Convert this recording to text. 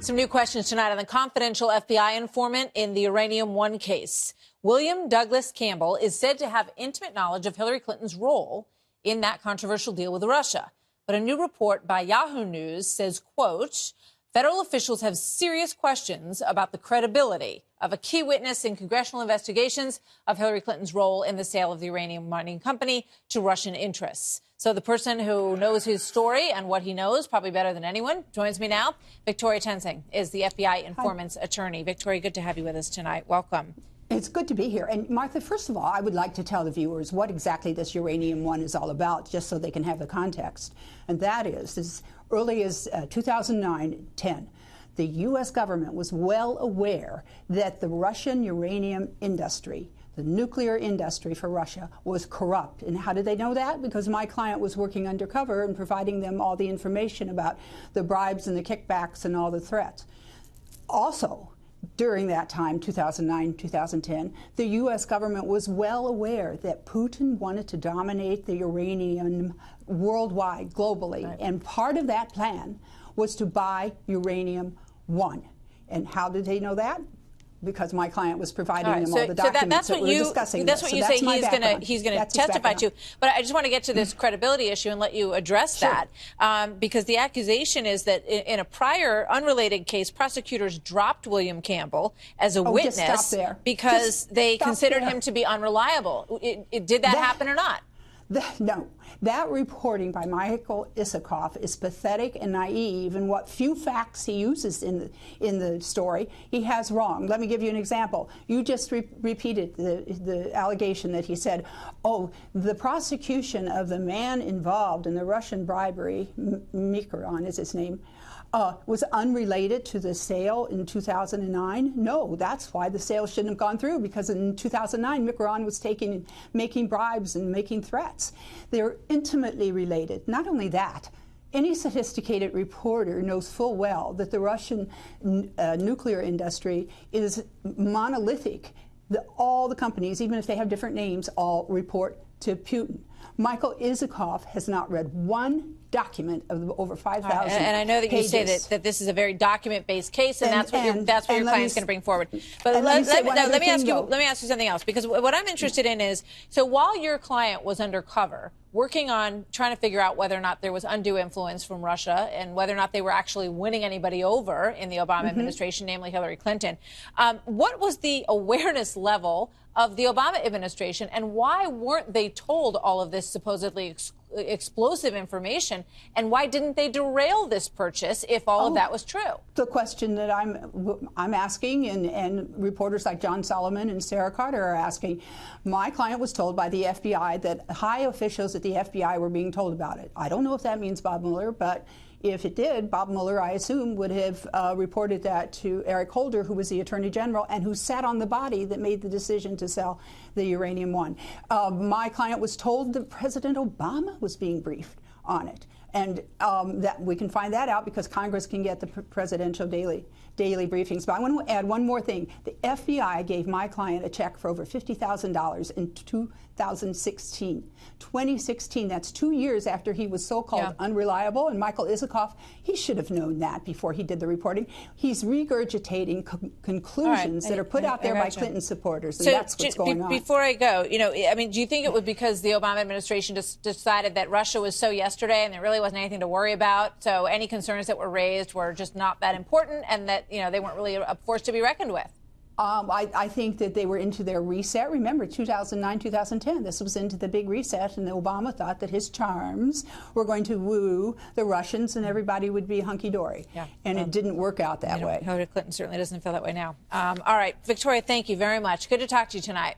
Some new questions tonight on the confidential FBI informant in the Uranium One case. William Douglas Campbell is said to have intimate knowledge of Hillary Clinton's role in that controversial deal with Russia. But a new report by Yahoo News says, quote, federal officials have serious questions about the credibility of a key witness in congressional investigations of Hillary Clinton's role in the sale of the uranium mining company to Russian interests. So the person who knows his story and what he knows, probably better than anyone, joins me now. Victoria Toensing is the FBI informant's attorney. Victoria, good to have you with us tonight. Welcome. It's good to be here. And Martha, first of all, I would like to tell the viewers what exactly this Uranium One is all about, just so they can have the context. And that is, as early as 2009-10, the U.S. government was well aware that the Russian uranium industry, the nuclear industry for Russia, was corrupt. And how did they know that? Because my client was working undercover and providing them all the information about the bribes and the kickbacks and all the threats. Also, during that time, 2009, 2010, the U.S. government was well aware that Putin wanted to dominate the uranium worldwide, globally. Right. And part of that plan was to buy Uranium One. And how did they know that? Because my client was providing them all the documents that we were discussing. That's what you say he's going to testify to. But I just want to get to this credibility issue and let you address that. Because the accusation is that in a prior unrelated case, prosecutors dropped William Campbell as a witness because they considered him to be unreliable. Did that happen or not? No. That reporting by Michael Isikoff is pathetic and naive, and what few facts he uses in the story, he has wrong. Let me give you an example. You just repeated the allegation that he said, oh, the prosecution of the man involved in the Russian bribery, Mikoran is his name, was unrelated to the sale in 2009? No, that's why the sale shouldn't have gone through, because in 2009, Mikoran was making bribes and making threats. They're intimately related. Not only that, any sophisticated reporter knows full well that the Russian nuclear industry is monolithic. All the companies, even if they have different names, all report to Putin. Michael Isikoff has not read one document of the over 5,000 pages. And I know that you say that this is a very document-based case, and that's what your client's going to bring forward. But let me ask you something else, because what I'm interested in is, so while your client was undercover, working on trying to figure out whether or not there was undue influence from Russia and whether or not they were actually winning anybody over in the Obama administration, namely Hillary Clinton, what was the awareness level of the Obama administration, and why weren't they told all of this supposedly explosive information, and why didn't they derail this purchase if all of that was true? The question that I'm asking, and reporters like John Solomon and Sarah Carter are asking. My client was told by the FBI that high officials at the FBI were being told about it. I don't know if that means Bob Mueller, but if it did, Bob Mueller, I assume, would have reported that to Eric Holder, who was the Attorney General and who sat on the body that made the decision to sell the Uranium One. My client was told that President Obama was being briefed on it. And that we can find that out because Congress can get the presidential daily briefings. But I want to add one more thing. The FBI gave my client a check for over $50,000 in 2016. 2016, that's 2 years after he was so-called unreliable. And Michael Isikoff, he should have known that before he did the reporting. He's regurgitating conclusions that are put out there by Clinton supporters, and that's what's going on. Before I go, I mean, do you think it was because the Obama administration just decided that Russia was so yesterday and there really wasn't anything to worry about, so any concerns that were raised were just not that important, and that they weren't really a force to be reckoned with? I think that they were into their reset. Remember, 2009, 2010, this was into the big reset, and Obama thought that his charms were going to woo the Russians and everybody would be hunky-dory. And it didn't work out that way. Hillary Clinton certainly doesn't feel that way now. All right, Victoria, thank you very much. Good to talk to you tonight.